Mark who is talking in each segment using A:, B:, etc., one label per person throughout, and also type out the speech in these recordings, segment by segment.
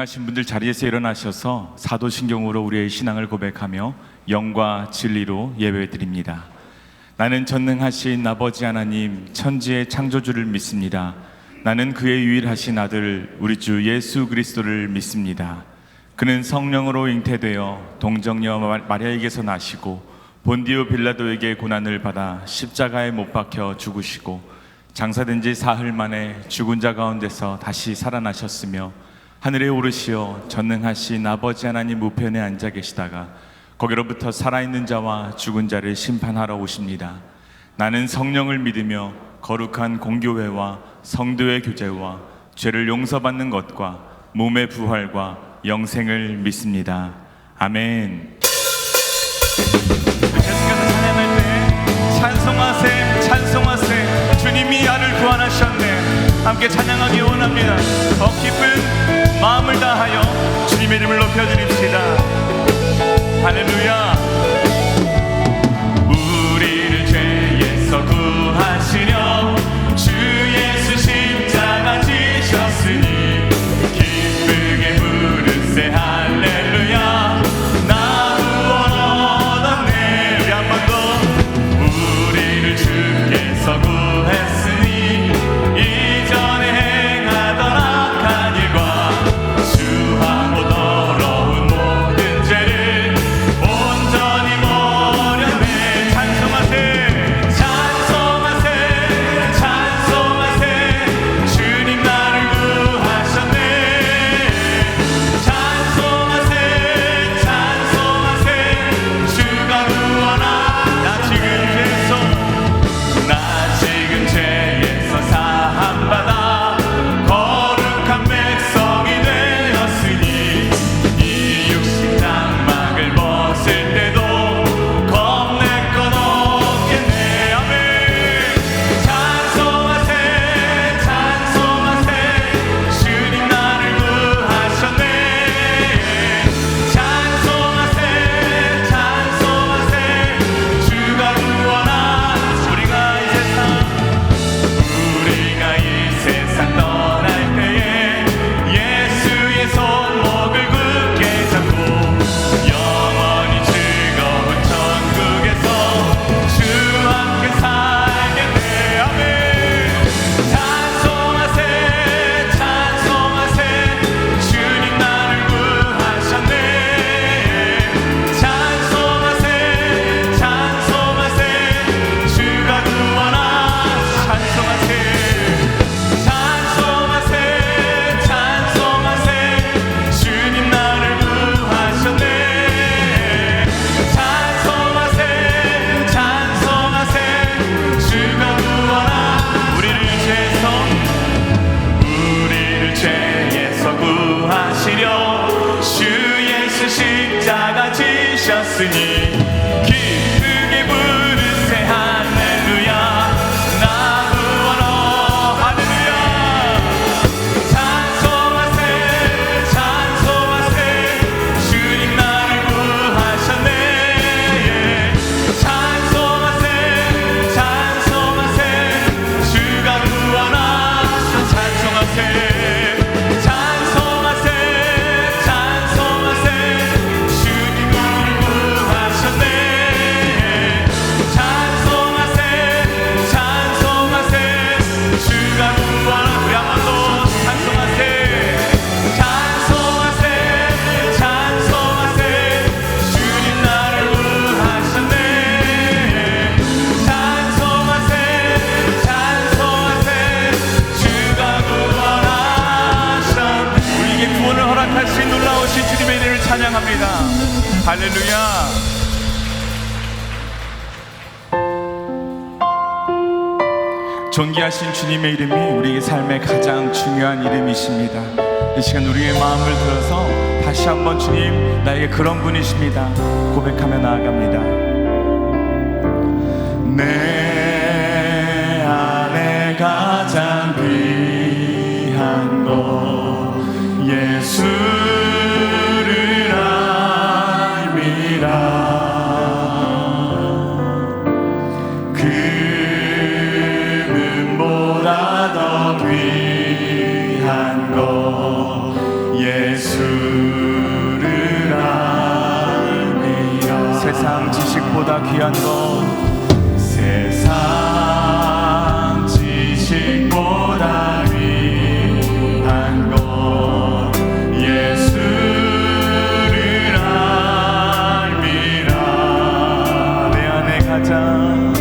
A: 가능하신 분들 자리에서 일어나셔서 사도신경으로 우리의 신앙을 고백하며 영과 진리로 예배드립니다. 나는 전능하신 아버지 하나님 천지의 창조주를 믿습니다. 나는 그의 유일하신 아들 우리 주 예수 그리스도를 믿습니다. 그는 성령으로 잉태되어 동정녀 마리아에게서 나시고 본디오 빌라도에게 고난을 받아 십자가에 못 박혀 죽으시고 장사된 지 사흘 만에 죽은 자 가운데서 다시 살아나셨으며 하늘에 오르시어 전능하신 아버지 하나님 우편에 앉아 계시다가 거기로부터 살아있는 자와 죽은 자를 심판하러 오십니다. 나는 성령을 믿으며 거룩한 공교회와 성도의 교제와 죄를 용서받는 것과 몸의 부활과 영생을 믿습니다. 아멘. 계속해서 찬양할 때 찬송하세 찬송하세 주님이 나를 구원하셨네 함께 찬양하기 원합니다. 더 깊은 마음을 다하여 주님의 이름을 높여드립시다. 할렐루야. 우리를 죄에서 구하시려 주 예수 십자가 지셨으니 기쁘게 부르세 할렐루야. 나 구원 얻었네. 우리 한 번 더. 우리를 주께서 구했으니 이전에 행하던 악한 일과 수하고 더러운 모든 죄를 온전히 버렸네. 찬송하세 찬송하세 찬송하세 주님 나를 구하셨네. 찬송하세 찬송하세 주가 구원하. 나 지금 죄에서 사함받아 거룩한 백성이 되었으니 이 육신 장막을 벗을 때도 겁낼 건 없겠네. 아멘. 찬송하세 찬송하세 주님 나를 구하셨네. 찬송하세 찬송하세 주가 구원하. 우리가 이 세상 떠날 때에 예수의 손목을 굳게 잡고 영원히 즐거운 천국에서 주와 함께 살겠네. 아멘. 찬송하세 찬송하세 주님 나를 구하셨네. 찬송하세 찬송하세 주가 구원하. 찬송하세 찬송하세 찬송하세 주님 나를 구하셨네. 찬송하세 찬송하세 주가 구원하. 우리를 죄에서 구하시려 주 예수 십자가 지셨으니 기쁘게 부르세 할렐루야. 나 구원하. 할렐루야. 찬송하세 찬송하세 주님 나를 구하셨네. 찬송하세 찬송하세 주가 구원하. 찬송하세 찬송하세 찬송하세 주님 나를 구하셨네. 찬송하세 찬송하세 주가 구원하. 우리 한 번 더 찬송하세 찬송하세 찬송하세 주님 나를 구하셨네. 찬송하세 찬송하세 주가 구원하셨네. 우리에게 구원을 허락하신 놀라우신 주님의 이름을 찬양합니다. 할렐루야. 존귀하신 주님의 이름이 우리의 삶의 가장 중요한 이름이십니다. 이 시간 우리의 마음을 들어서 다시 한번 주님 나에게 그런 분이십니다 고백하며 나아갑니다. 내 안에 가장 귀한 것 예수를 알미라. 금은보다 더 귀한 것 예수 세상 지식보다 귀한 것, 세상 지식보다 귀한 것 예수를 알미라. 내 안에 가장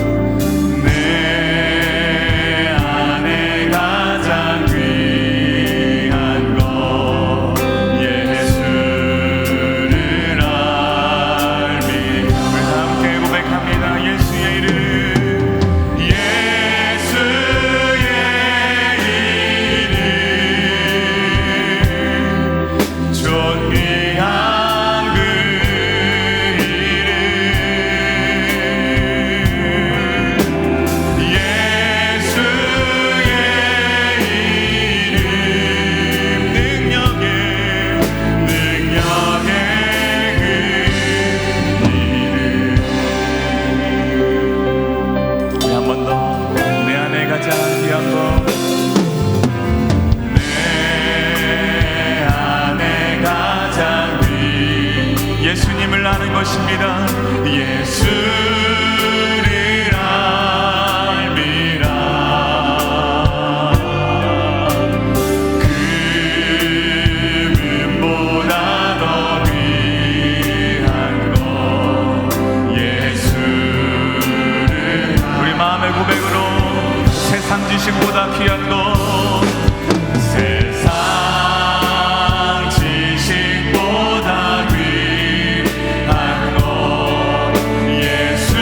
A: 예수님을 아는 것입니다. 예수를 알미라. 금은보다 더 귀한 것 예수를. 우리 마음의 고백으로 세상 지식보다 귀한 것, 세상 지식보다 귀한 것 예수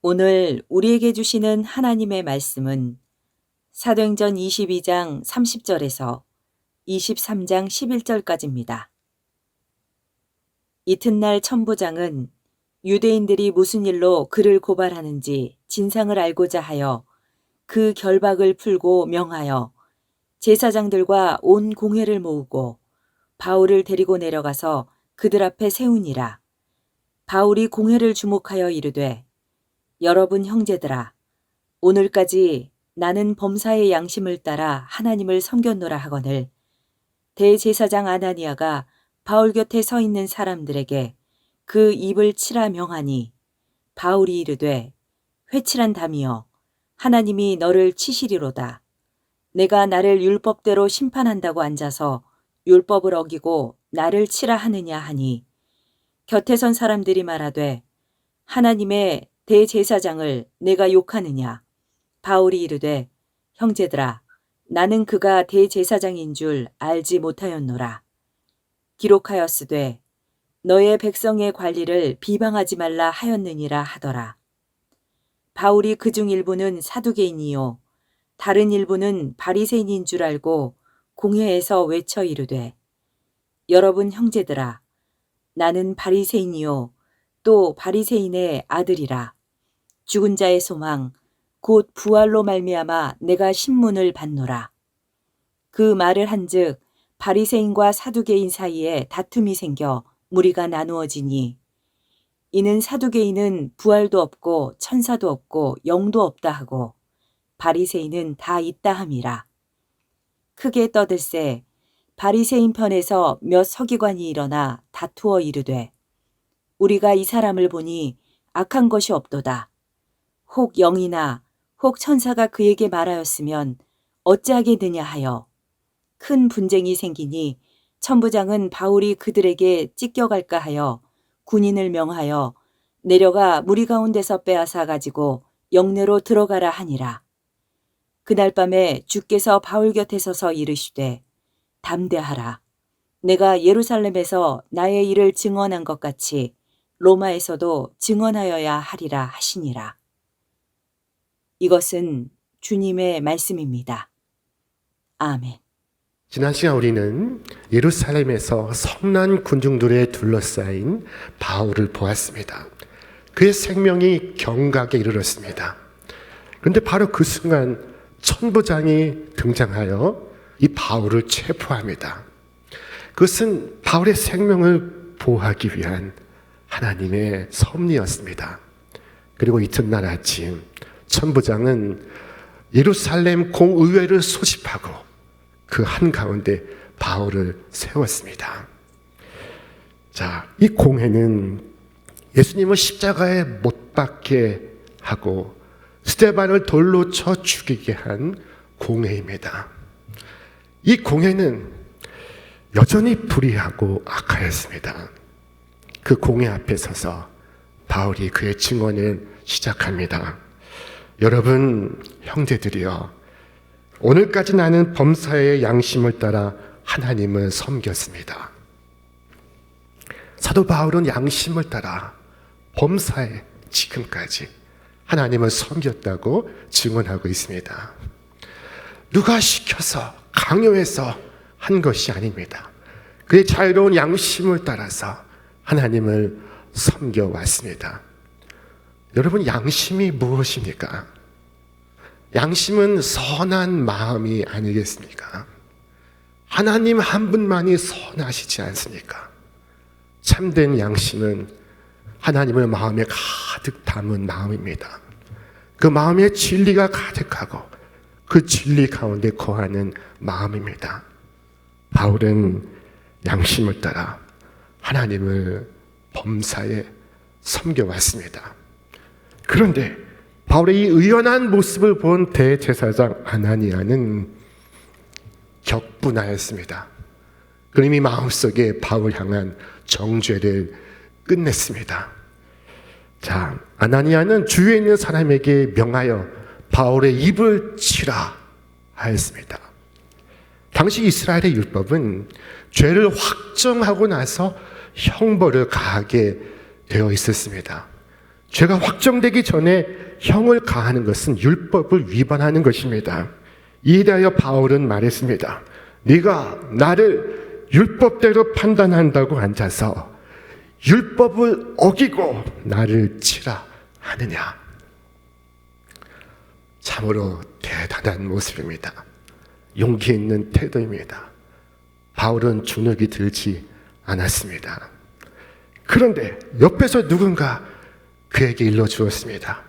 B: 오늘 우리에게 주시는 하나님의 말씀은 사도행전 22장 30절에서 23장 11절까지입니다. 이튿날 천부장은 유대인들이 무슨 일로 그를 고발하는지 진상을 알고자 하여 그 결박을 풀고 명하여 제사장들과 온 공회를 모으고 바울을 데리고 내려가서 그들 앞에 세우니라. 바울이 공회를 주목하여 이르되, 여러분 형제들아, 오늘까지 나는 범사의 양심을 따라 하나님을 섬겼노라 하거늘 대제사장 아나니아가 바울 곁에 서 있는 사람들에게 그 입을 치라 명하니, 바울이 이르되, 회칠한 담이여, 하나님이 너를 치시리로다. 내가 나를 율법대로 심판한다고 앉아서 율법을 어기고 나를 치라 하느냐 하니, 곁에 선 사람들이 말하되, 하나님의 대제사장을 내가 욕하느냐? 바울이 이르되, 형제들아, 나는 그가 대제사장인 줄 알지 못하였노라. 기록하였으되 너의 백성의 관리를 비방하지 말라 하였느니라 하더라. 바울이 그중 일부는 사두개인이요 다른 일부는 바리새인인 줄 알고 공회에서 외쳐 이르되, 여러분 형제들아, 나는 바리새인이요 또 바리새인의 아들이라. 죽은 자의 소망 곧 부활로 말미암아 내가 신문을 받노라. 그 말을 한즉 바리새인과 사두개인 사이에 다툼이 생겨 무리가 나누어지니, 이는 사두개인은 부활도 없고 천사도 없고 영도 없다 하고 바리새인은 다 있다 함이라. 크게 떠들세 바리새인 편에서 몇 서기관이 일어나 다투어 이르되, 우리가 이 사람을 보니 악한 것이 없도다. 혹 영이나 혹 천사가 그에게 말하였으면 어찌하겠느냐 하여 큰 분쟁이 생기니, 천부장은 바울이 그들에게 찢겨갈까 하여 군인을 명하여 내려가 무리 가운데서 빼앗아 가지고 영내로 들어가라 하니라. 그날 밤에 주께서 바울 곁에 서서 이르시되, 담대하라. 내가 예루살렘에서 나의 일을 증언한 것 같이 로마에서도 증언하여야 하리라 하시니라. 이것은 주님의 말씀입니다. 아멘.
C: 지난 시간 우리는 예루살렘에서 성난 군중들에 둘러싸인 바울을 보았습니다. 그의 생명이 경각에 이르렀습니다. 그런데 바로 그 순간 천부장이 등장하여 이 바울을 체포합니다. 그것은 바울의 생명을 보호하기 위한 하나님의 섭리였습니다. 그리고 이튿날 아침 천부장은 예루살렘 공의회를 소집하고 그 한가운데 바울을 세웠습니다. 자, 이 공회는 예수님을 십자가에 못 박게 하고 스데반을 돌로 쳐 죽이게 한 공회입니다. 이 공회는 여전히 불의하고 악하였습니다. 그 공회 앞에 서서 바울이 그의 증언을 시작합니다. 여러분 형제들이여, 오늘까지 나는 범사의 양심을 따라 하나님을 섬겼습니다. 사도 바울은 양심을 따라 범사에 지금까지 하나님을 섬겼다고 증언하고 있습니다. 누가 시켜서 강요해서 한 것이 아닙니다. 그의 자유로운 양심을 따라서 하나님을 섬겨왔습니다. 여러분, 양심이 무엇입니까? 양심은 선한 마음이 아니겠습니까? 하나님 한 분만이 선하시지 않습니까? 참된 양심은 하나님을 마음에 가득 담은 마음입니다. 그 마음에 진리가 가득하고 그 진리 가운데 거하는 마음입니다. 바울은 양심을 따라 하나님을 범사에 섬겨왔습니다. 그런데 바울의 이 의연한 모습을 본 대제사장 아나니아는 격분하였습니다. 그럼 이 마음속에 바울 향한 정죄를 끝냈습니다. 자, 아나니아는 주위에 있는 사람에게 명하여 바울의 입을 치라 하였습니다. 당시 이스라엘의 율법은 죄를 확정하고 나서 형벌을 가하게 되어 있었습니다. 죄가 확정되기 전에 형을 가하는 것은 율법을 위반하는 것입니다. 이에 대하여 바울은 말했습니다. 네가 나를 율법대로 판단한다고 앉아서 율법을 어기고 나를 치라 하느냐. 참으로 대단한 모습입니다. 용기 있는 태도입니다. 바울은 주눅이 들지 않았습니다. 그런데 옆에서 누군가 그에게 일러주었습니다.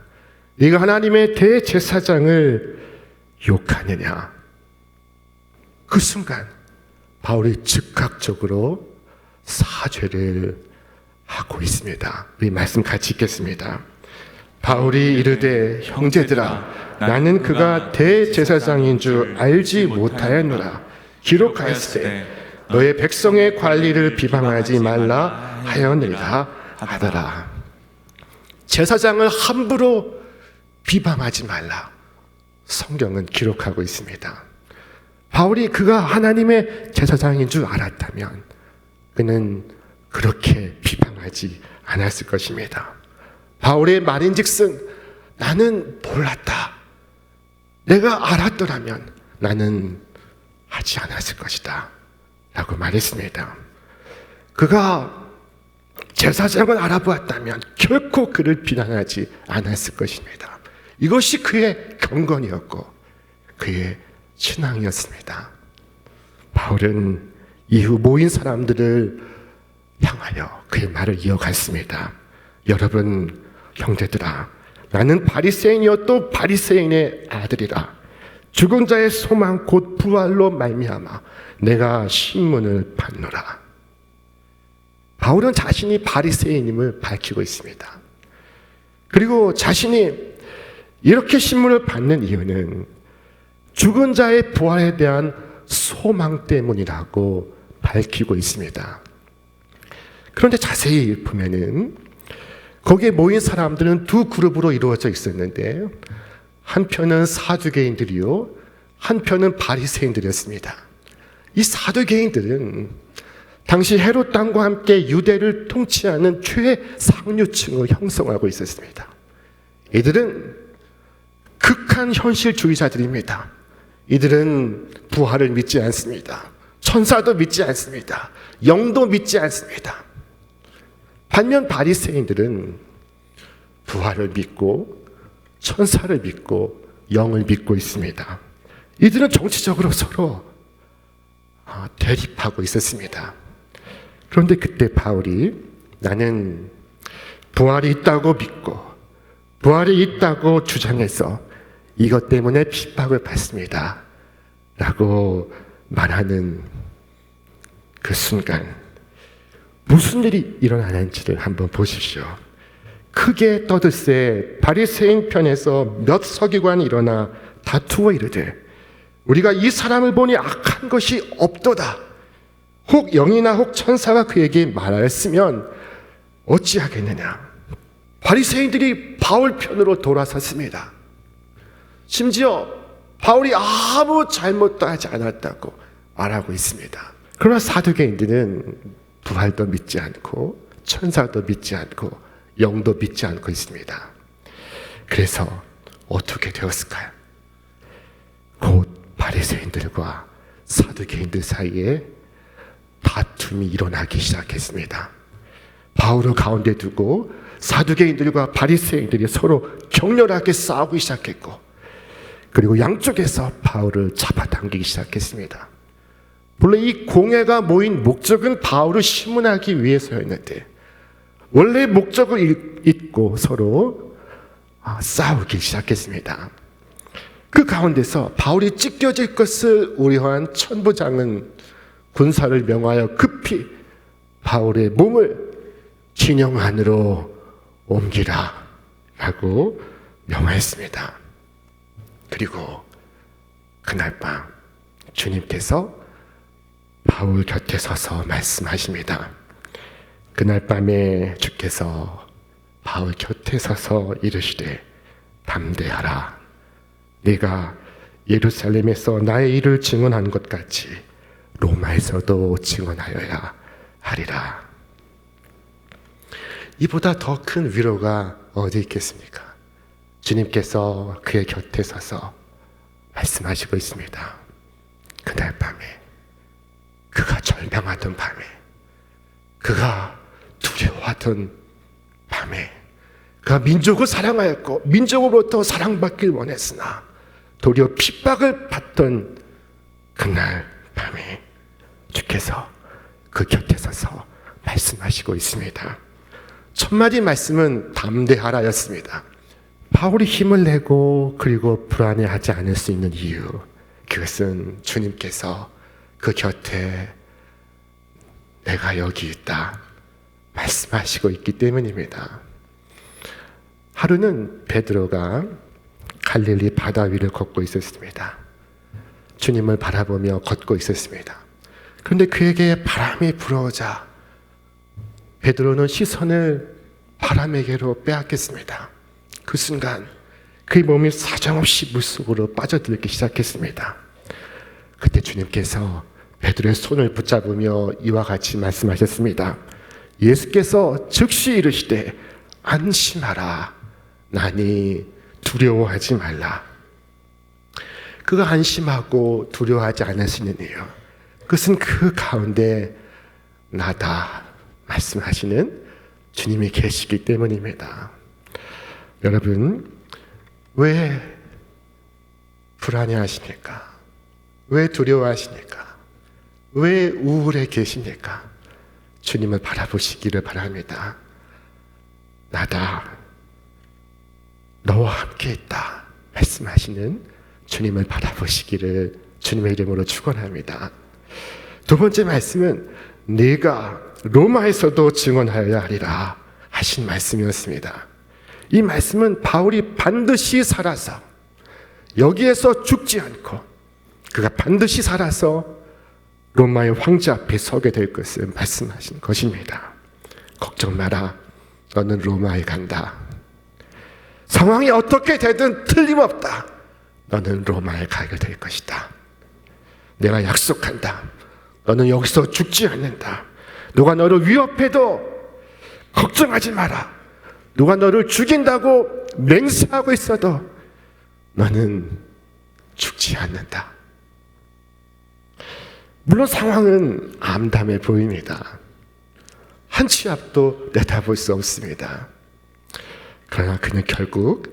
C: 네가 하나님의 대제사장을 욕하느냐. 그 순간 바울이 즉각적으로 사죄를 하고 있습니다. 우리 말씀 같이 읽겠습니다. 바울이 이르되 형제들아 나는 그가 대제사장인 줄 알지 못하였노라. 기록하였으되 너의 백성의 관리를 비방하지 말라 하였느니라 하더라. 제사장을 함부로 비방하지 말라. 성경은 기록하고 있습니다. 바울이 그가 하나님의 제사장인 줄 알았다면 그는 그렇게 비방하지 않았을 것입니다. 바울의 말인즉슨 나는 몰랐다. 내가 알았더라면 나는 하지 않았을 것이다 라고 말했습니다. 그가 제사장을 알아보았다면 결코 그를 비난하지 않았을 것입니다. 이것이 그의 경건이었고 그의 신앙이었습니다. 바울은 이후 모인 사람들을 향하여 그의 말을 이어갔습니다. 여러분 형제들아 나는 바리새인이요 또 바리새인의 아들이라. 죽은 자의 소망 곧 부활로 말미암아 내가 신문을 받노라. 바울은 자신이 바리새인임을 밝히고 있습니다. 그리고 자신이 이렇게 신문을 받는 이유는 죽은 자의 부활에 대한 소망 때문이라고 밝히고 있습니다. 그런데 자세히 보면은 거기에 모인 사람들은 두 그룹으로 이루어져 있었는데 한편은 사두개인들이요 한편은 바리새인들이었습니다. 이 사두개인들은 당시 헤롯 땅과 함께 유대를 통치하는 최상류층을 형성하고 있었습니다. 이들은 극한 현실주의자들입니다. 이들은 부활을 믿지 않습니다. 천사도 믿지 않습니다. 영도 믿지 않습니다. 반면 바리새인들은 부활을 믿고 천사를 믿고 영을 믿고 있습니다. 이들은 정치적으로 서로 대립하고 있었습니다. 그런데 그때 바울이 나는 부활이 있다고 믿고 부활이 있다고 주장해서 이것 때문에 핍박을 받습니다 라고 말하는 그 순간 무슨 일이 일어나는지를 한번 보십시오. 크게 떠들새 바리새인 편에서 몇 서기관이 일어나 다투어 이르되 우리가 이 사람을 보니 악한 것이 없도다. 혹 영이나 혹 천사가 그에게 말하였으면 어찌하겠느냐. 바리새인들이 바울 편으로 돌아섰습니다. 심지어 바울이 아무 잘못도 하지 않았다고 말하고 있습니다. 그러나 사두개인들은 부활도 믿지 않고 천사도 믿지 않고 영도 믿지 않고 있습니다. 그래서 어떻게 되었을까요? 곧 바리새인들과 사두개인들 사이에 다툼이 일어나기 시작했습니다. 바울을 가운데 두고 사두개인들과 바리새인들이 서로 격렬하게 싸우기 시작했고 그리고 양쪽에서 바울을 잡아당기기 시작했습니다. 물론 이 공회가 모인 목적은 바울을 심문하기 위해서였는데 원래 목적을 잊고 서로 싸우기 시작했습니다. 그 가운데서 바울이 찢겨질 것을 우려한 천부장은 군사를 명하여 급히 바울의 몸을 진영 안으로 옮기라 라고 명하였습니다. 그리고 그날 밤 주님께서 바울 곁에 서서 말씀하십니다. 그날 밤에 주께서 바울 곁에 서서 이르시되 담대하라. 네가 예루살렘에서 나의 일을 증언한 것 같이 로마에서도 증언하여야 하리라. 이보다 더 큰 위로가 어디 있겠습니까? 주님께서 그의 곁에 서서 말씀하시고 있습니다. 그날 밤에, 그가 절망하던 밤에, 그가 두려워하던 밤에, 그가 민족을 사랑하였고 민족으로부터 사랑받길 원했으나 도리어 핍박을 받던 그날 밤에 주께서 그 곁에 서서 말씀하시고 있습니다. 첫 마디 말씀은 담대하라였습니다. 바울이 힘을 내고 그리고 불안해하지 않을 수 있는 이유, 그것은 주님께서 그 곁에 내가 여기 있다 말씀하시고 있기 때문입니다. 하루는 베드로가 갈릴리 바다 위를 걷고 있었습니다. 주님을 바라보며 걷고 있었습니다. 그런데 그에게 바람이 불어오자 베드로는 시선을 바람에게로 빼앗겼습니다. 그 순간 그의 몸이 사정없이 물속으로 빠져들기 시작했습니다. 그때 주님께서 베드로의 손을 붙잡으며 이와 같이 말씀하셨습니다. 예수께서 즉시 이르시되 안심하라, 나니 두려워하지 말라. 그가 안심하고 두려워하지 않을 수 있는 이유, 그것은 그 가운데 나다 말씀하시는 주님이 계시기 때문입니다. 여러분, 왜 불안해하십니까? 왜 두려워하십니까? 왜 우울해 계십니까? 주님을 바라보시기를 바랍니다. 나다, 너와 함께 있다 말씀하시는 주님을 바라보시기를 주님의 이름으로 축원합니다. 두 번째 말씀은 네가 로마에서도 증언하여야 하리라 하신 말씀이었습니다. 이 말씀은 바울이 반드시 살아서 여기에서 죽지 않고 그가 반드시 살아서 로마의 황제 앞에 서게 될 것을 말씀하신 것입니다. 걱정 마라, 너는 로마에 간다. 상황이 어떻게 되든 틀림없다. 너는 로마에 가게 될 것이다. 내가 약속한다. 너는 여기서 죽지 않는다. 누가 너를 위협해도 걱정하지 마라. 누가 너를 죽인다고 맹세하고 있어도 너는 죽지 않는다. 물론 상황은 암담해 보입니다. 한 치 앞도 내다볼 수 없습니다. 그러나 그는 결국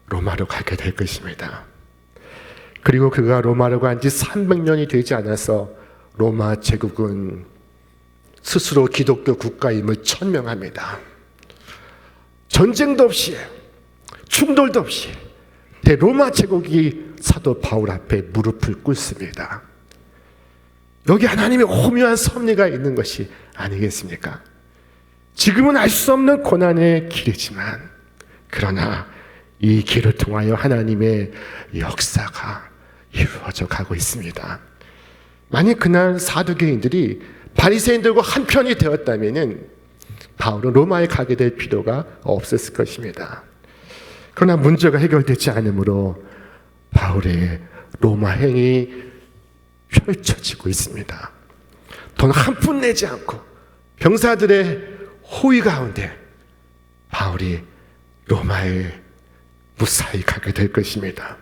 C: 로마로 가게 될 것입니다. 그리고 그가 로마로 간 지 300년이 되지 않아서 로마 제국은 스스로 기독교 국가임을 천명합니다. 전쟁도 없이 충돌도 없이 대로마 제국이 사도 바울 앞에 무릎을 꿇습니다. 여기 하나님의 오묘한 섭리가 있는 것이 아니겠습니까? 지금은 알 수 없는 고난의 길이지만 그러나 이 길을 통하여 하나님의 역사가 이루어져 가고 있습니다. 만약 그날 사두개인들이 바리새인들과 한편이 되었다면 바울은 로마에 가게 될 필요가 없었을 것입니다. 그러나 문제가 해결되지 않으므로 바울의 로마 행이 펼쳐지고 있습니다. 돈 한 푼 내지 않고 병사들의 호위 가운데 바울이 로마에 무사히 가게 될 것입니다.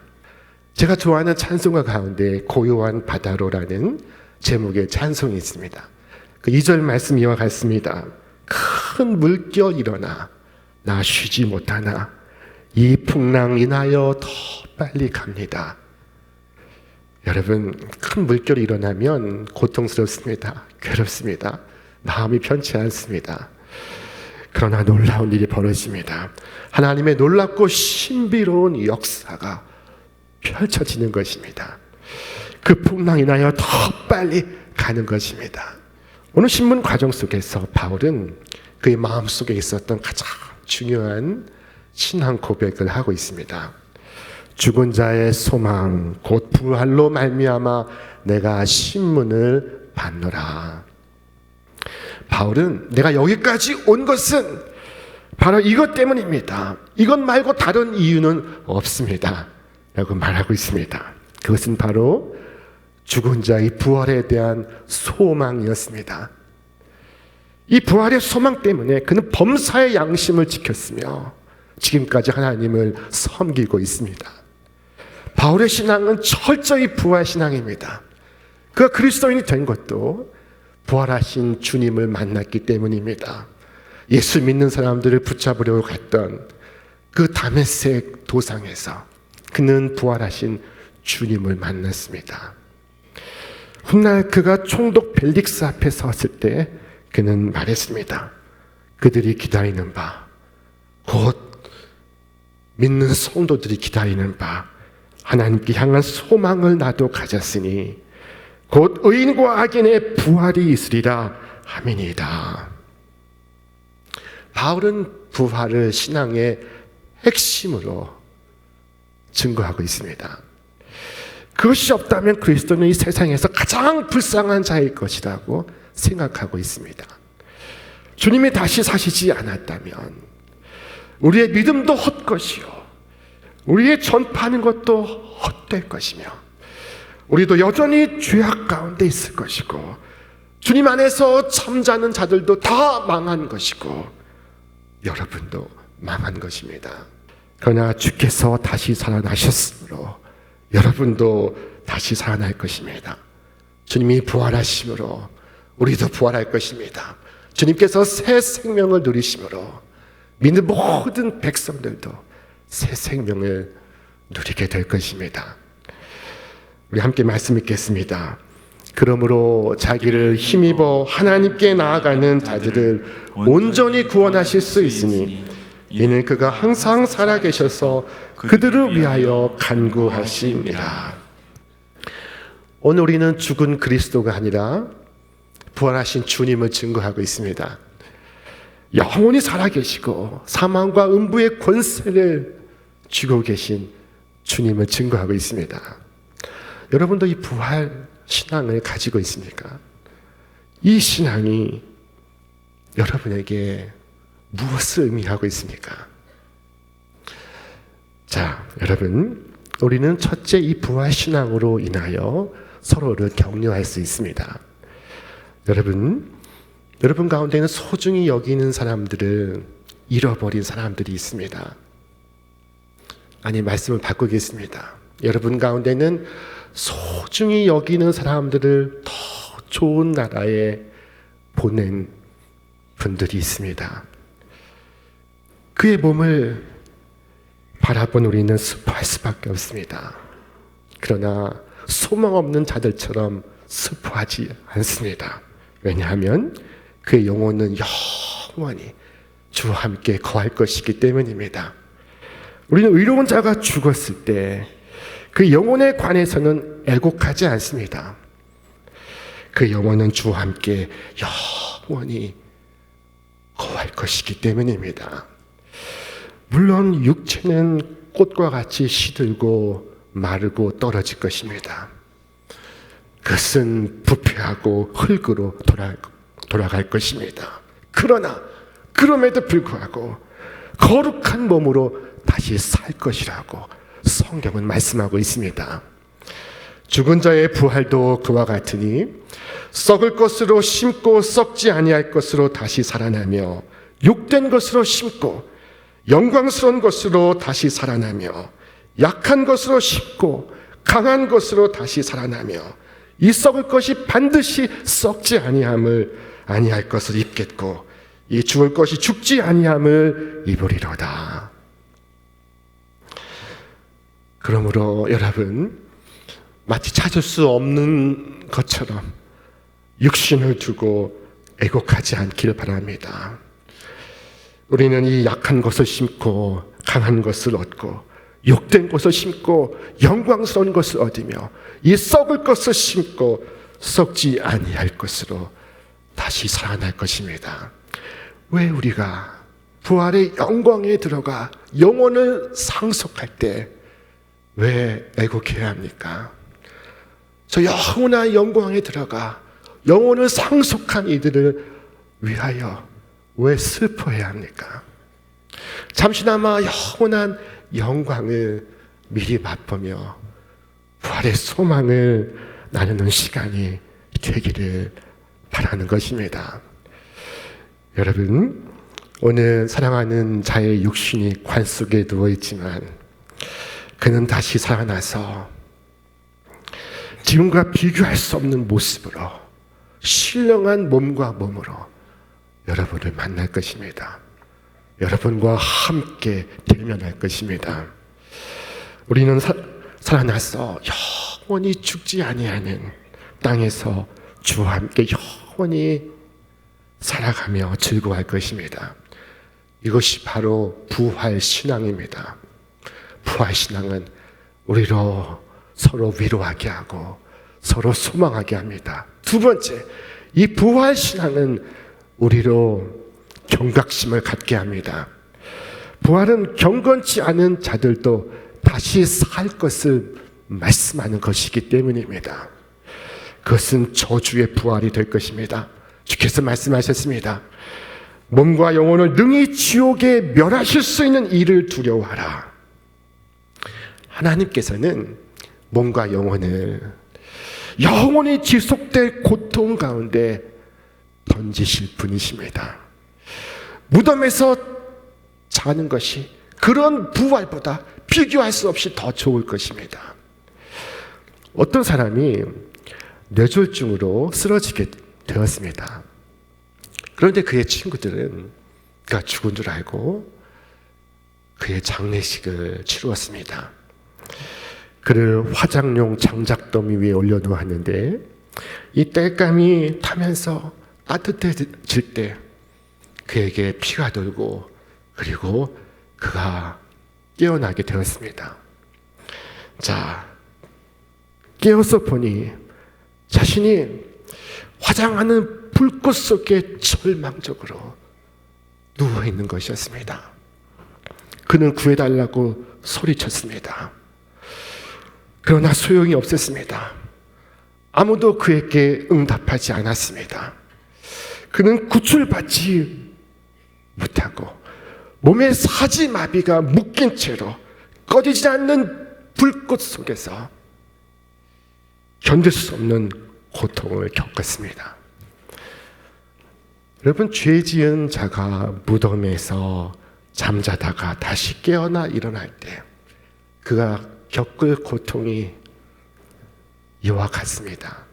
C: 제가 좋아하는 찬송가 가운데 고요한 바다로라는 제목의 찬송이 있습니다. 그 2절 말씀 이와 같습니다. 큰 물결 일어나 나 쉬지 못하나 이 풍랑 인하여 더 빨리 갑니다. 여러분, 큰 물결이 일어나면 고통스럽습니다. 괴롭습니다. 마음이 편치 않습니다. 그러나 놀라운 일이 벌어집니다. 하나님의 놀랍고 신비로운 역사가 펼쳐지는 것입니다. 그 풍랑 인하여 더 빨리 가는 것입니다. 오늘 신문 과정 속에서 바울은 그의 마음속에 있었던 가장 중요한 신앙 고백을 하고 있습니다. 죽은 자의 소망 곧 부활로 말미암아 내가 신문을 받노라. 바울은 내가 여기까지 온 것은 바로 이것 때문입니다. 이것 말고 다른 이유는 없습니다. 라고 말하고 있습니다. 그것은 바로 죽은 자의 부활에 대한 소망이었습니다. 이 부활의 소망 때문에 그는 범사의 양심을 지켰으며 지금까지 하나님을 섬기고 있습니다. 바울의 신앙은 철저히 부활 신앙입니다. 그가 그리스도인이 된 것도 부활하신 주님을 만났기 때문입니다. 예수 믿는 사람들을 붙잡으려고 갔던 그 다메섹 도상에서 그는 부활하신 주님을 만났습니다. 훗날 그가 총독 벨릭스 앞에 섰을 때 그는 말했습니다. 그들이 기다리는 바, 곧 믿는 성도들이 기다리는 바, 하나님께 향한 소망을 나도 가졌으니 곧 의인과 악인의 부활이 있으리라 하미니이다. 바울은 부활을 신앙의 핵심으로 증거하고 있습니다. 그것이 없다면 그리스도는 이 세상에서 가장 불쌍한 자일 것이라고 생각하고 있습니다. 주님이 다시 사시지 않았다면 우리의 믿음도 헛것이요, 우리의 전파하는 것도 헛될 것이며, 우리도 여전히 죄악 가운데 있을 것이고, 주님 안에서 잠자는 자들도 다 망한 것이고, 여러분도 망한 것입니다. 그러나 주께서 다시 살아나셨으므로 여러분도 다시 살아날 것입니다. 주님이 부활하심으로 우리도 부활할 것입니다. 주님께서 새 생명을 누리심으로 믿는 모든 백성들도 새 생명을 누리게 될 것입니다. 우리 함께 말씀 읽겠습니다. 그러므로 자기를 힘입어 하나님께 나아가는 자들을 온전히 구원하실 수 있으니 이는 그가 항상 살아계셔서 그들을 위하여 간구하심이라. 오늘 우리는 죽은 그리스도가 아니라 부활하신 주님을 증거하고 있습니다. 영원히 살아계시고 사망과 음부의 권세를 쥐고 계신 주님을 증거하고 있습니다. 여러분도 이 부활 신앙을 가지고 있습니까? 이 신앙이 여러분에게 무엇을 의미하고 있습니까? 자, 여러분, 우리는 첫째 이 부활 신앙으로 인하여 서로를 격려할 수 있습니다. 여러분 가운데는 소중히 여기는 사람들을 잃어버린 사람들이 있습니다. 아니, 말씀을 바꾸겠습니다. 여러분 가운데는 소중히 여기는 사람들을 더 좋은 나라에 보낸 분들이 있습니다. 그의 몸을 바라본 우리는 슬퍼할 수밖에 없습니다. 그러나 소망 없는 자들처럼 슬퍼하지 않습니다. 왜냐하면 그의 영혼은 영원히 주와 함께 거할 것이기 때문입니다. 우리는 의로운 자가 죽었을 때 그 영혼에 관해서는 애곡하지 않습니다. 그 영혼은 주와 함께 영원히 거할 것이기 때문입니다. 물론 육체는 꽃과 같이 시들고 마르고 떨어질 것입니다. 그것은 부패하고 흙으로 돌아갈 것입니다. 그러나 그럼에도 불구하고 거룩한 몸으로 다시 살 것이라고 성경은 말씀하고 있습니다. 죽은 자의 부활도 그와 같으니 썩을 것으로 심고 썩지 아니할 것으로 다시 살아나며 욕된 것으로 심고 영광스러운 것으로 다시 살아나며 약한 것으로 심고 강한 것으로 다시 살아나며 이 썩을 것이 반드시 썩지 아니할 것을 입겠고 이 죽을 것이 죽지 아니함을 입으리로다. 그러므로 여러분, 마치 찾을 수 없는 것처럼 육신을 두고 애곡하지 않기를 바랍니다. 우리는 이 약한 것을 심고 강한 것을 얻고 욕된 것을 심고 영광스러운 것을 얻으며 이 썩을 것을 심고 썩지 아니할 것으로 다시 살아날 것입니다. 왜 우리가 부활의 영광에 들어가 영혼을 상속할 때 왜 애곡해야 합니까? 저 영원한 영광에 들어가 영혼을 상속한 이들을 위하여 왜 슬퍼해야 합니까? 잠시나마 영원한 영광을 미리 맛보며 부활의 소망을 나누는 시간이 되기를 바라는 것입니다. 여러분, 오늘 사랑하는 자의 육신이 관 속에 누워있지만 그는 다시 살아나서 지금과 비교할 수 없는 모습으로 신령한 몸과 몸으로 여러분을 만날 것입니다. 여러분과 함께 대면할 것입니다. 우리는 살아나서 영원히 죽지 아니하는 땅에서 주와 함께 영원히 살아가며 즐거워할 것입니다. 이것이 바로 부활신앙입니다. 부활신앙은 우리로 서로 위로하게 하고 서로 소망하게 합니다. 두 번째, 이 부활신앙은 우리로 경각심을 갖게 합니다. 부활은 경건치 않은 자들도 다시 살 것을 말씀하는 것이기 때문입니다. 그것은 저주의 부활이 될 것입니다. 주께서 말씀하셨습니다. 몸과 영혼을 능히 지옥에 멸하실 수 있는 일을 두려워하라. 하나님께서는 몸과 영혼을 영원히 지속될 고통 가운데 던지실 분이십니다. 무덤에서 자는 것이 그런 부활보다 비교할 수 없이 더 좋을 것입니다. 어떤 사람이 뇌졸중으로 쓰러지게 되었습니다. 그런데 그의 친구들은 그가 죽은 줄 알고 그의 장례식을 치루었습니다. 그를 화장용 장작더미 위에 올려놓았는데 이 땔감이 타면서 따뜻해질 때 그에게 피가 돌고 그리고 그가 깨어나게 되었습니다. 자, 깨어서 보니 자신이 화장하는 불꽃 속에 절망적으로 누워있는 것이었습니다. 그는 구해달라고 소리쳤습니다. 그러나 소용이 없었습니다. 아무도 그에게 응답하지 않았습니다. 그는 구출받지 못하고 몸에 사지마비가 묶인 채로 꺼지지 않는 불꽃 속에서 견딜 수 없는 고통을 겪었습니다. 여러분, 죄 지은 자가 무덤에서 잠자다가 다시 깨어나 일어날 때 그가 겪을 고통이 이와 같습니다.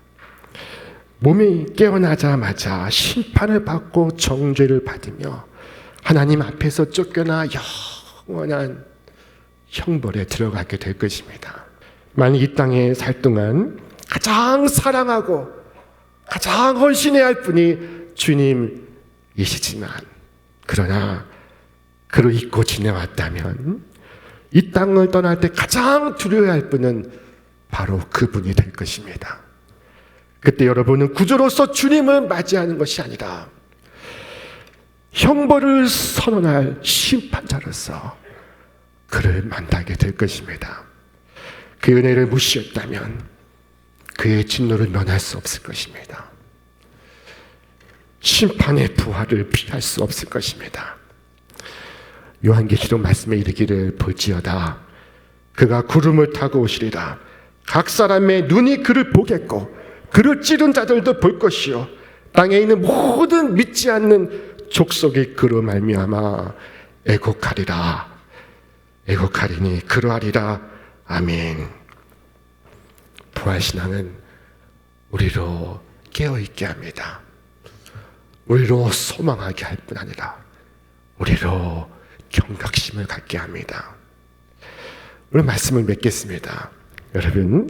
C: 몸이 깨어나자마자 심판을 받고 정죄를 받으며 하나님 앞에서 쫓겨나 영원한 형벌에 들어가게 될 것입니다. 만약 이 땅에 살 동안 가장 사랑하고 가장 헌신해야 할 분이 주님이시지만 그러나 그를 잊고 지내왔다면 이 땅을 떠날 때 가장 두려워야 할 분은 바로 그분이 될 것입니다. 그때 여러분은 구주로서 주님을 맞이하는 것이 아니라 형벌을 선언할 심판자로서 그를 만나게 될 것입니다. 그 은혜를 무시했다면 그의 진노를 면할 수 없을 것입니다. 심판의 부활을 피할 수 없을 것입니다. 요한계시록 말씀에 이르기를 볼지어다 그가 구름을 타고 오시리라. 각 사람의 눈이 그를 보겠고 그를 찌른 자들도 볼 것이요 땅에 있는 모든 믿지 않는 족속이 그로 말미암아 애곡하리라. 애곡하리니 그러하리라. 아멘. 부활신앙은 우리로 깨어있게 합니다. 우리로 소망하게 할 뿐 아니라 우리로 경각심을 갖게 합니다. 오늘 말씀을 맺겠습니다. 여러분,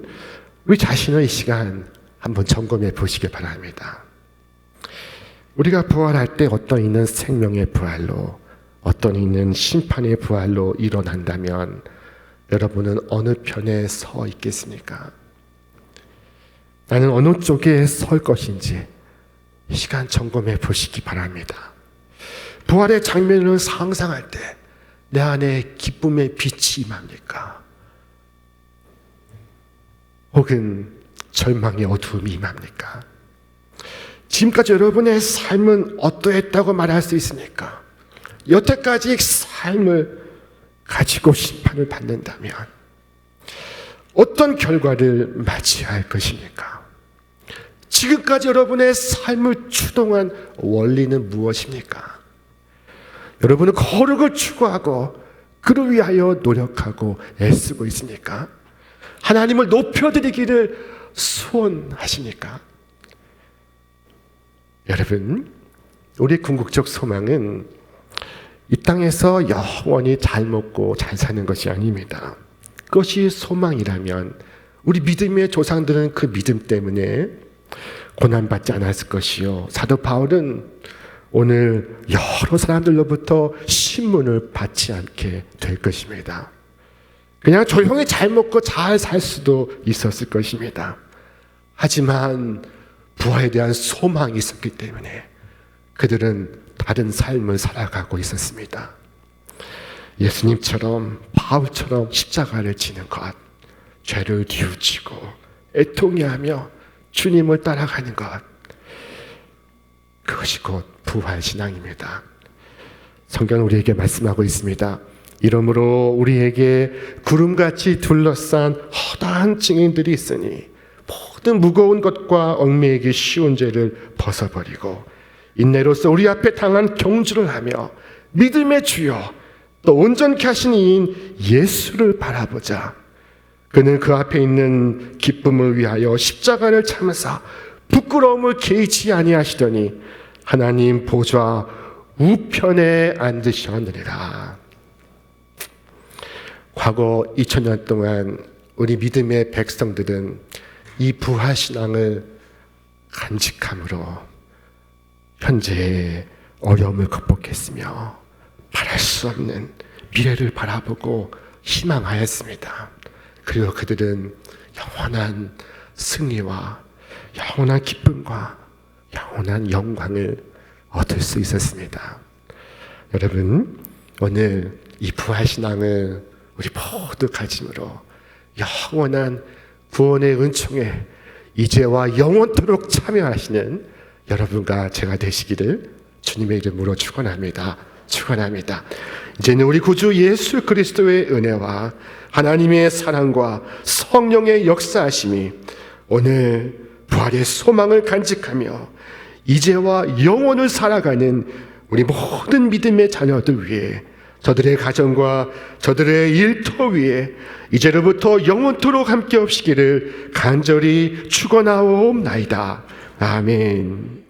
C: 우리 자신의 이 시간 한번 점검해 보시기 바랍니다. 우리가 부활할 때 어떤 있는 생명의 부활로 어떤 있는 심판의 부활로 일어난다면 여러분은 어느 편에 서 있겠습니까? 나는 어느 쪽에 설 것인지 이 시간 점검해 보시기 바랍니다. 부활의 장면을 상상할 때 내 안에 기쁨의 빛이 임합니까? 혹은 절망의 어두움이 임합니까? 지금까지 여러분의 삶은 어떠했다고 말할 수 있습니까? 여태까지 삶을 가지고 심판을 받는다면 어떤 결과를 맞이할 것입니까? 지금까지 여러분의 삶을 추동한 원리는 무엇입니까? 여러분은 거룩을 추구하고 그를 위하여 노력하고 애쓰고 있습니까? 하나님을 높여드리기를 소원하십니까? 여러분, 우리 궁극적 소망은 이 땅에서 영원히 잘 먹고 잘 사는 것이 아닙니다. 그것이 소망이라면 우리 믿음의 조상들은 그 믿음 때문에 고난받지 않았을 것이요. 사도 바울은 오늘 여러 사람들로부터 신문을 받지 않게 될 것입니다. 그냥 조용히 잘 먹고 잘 살 수도 있었을 것입니다. 하지만 부활에 대한 소망이 있었기 때문에 그들은 다른 삶을 살아가고 있었습니다. 예수님처럼 바울처럼 십자가를 지는 것, 죄를 뉘우치고 애통해하며 주님을 따라가는 것, 그것이 곧 부활신앙입니다. 성경은 우리에게 말씀하고 있습니다. 이러므로 우리에게 구름같이 둘러싼 허다한 증인들이 있으니 모든 무거운 것과 얽매이기 쉬운 죄를 벗어버리고 인내로서 우리 앞에 당한 경주를 하며 믿음의 주여 또 온전케 하신 이인 예수를 바라보자. 그는 그 앞에 있는 기쁨을 위하여 십자가를 참으사 부끄러움을 개의치 아니하시더니 하나님 보좌 우편에 앉으셨느니라. 과거 2000년 동안 우리 믿음의 백성들은 이 부활신앙을 간직함으로 현재의 어려움을 극복했으며 바랄 수 없는 미래를 바라보고 희망하였습니다. 그리고 그들은 영원한 승리와 영원한 기쁨과 영원한 영광을 얻을 수 있었습니다. 여러분, 오늘 이 부활신앙을 우리 모두 가짐으로 영원한 구원의 은총에 이제와 영원토록 참여하시는 여러분과 제가 되시기를 주님의 이름으로 축원합니다. 축원합니다. 이제는 우리 구주 예수 그리스도의 은혜와 하나님의 사랑과 성령의 역사하심이 오늘 부활의 소망을 간직하며 이제와 영원을 살아가는 우리 모든 믿음의 자녀들 위해 저들의 가정과 저들의 일터 위에 이제로부터 영원토록 함께 없시기를 간절히 축원하옵나이다. 아멘.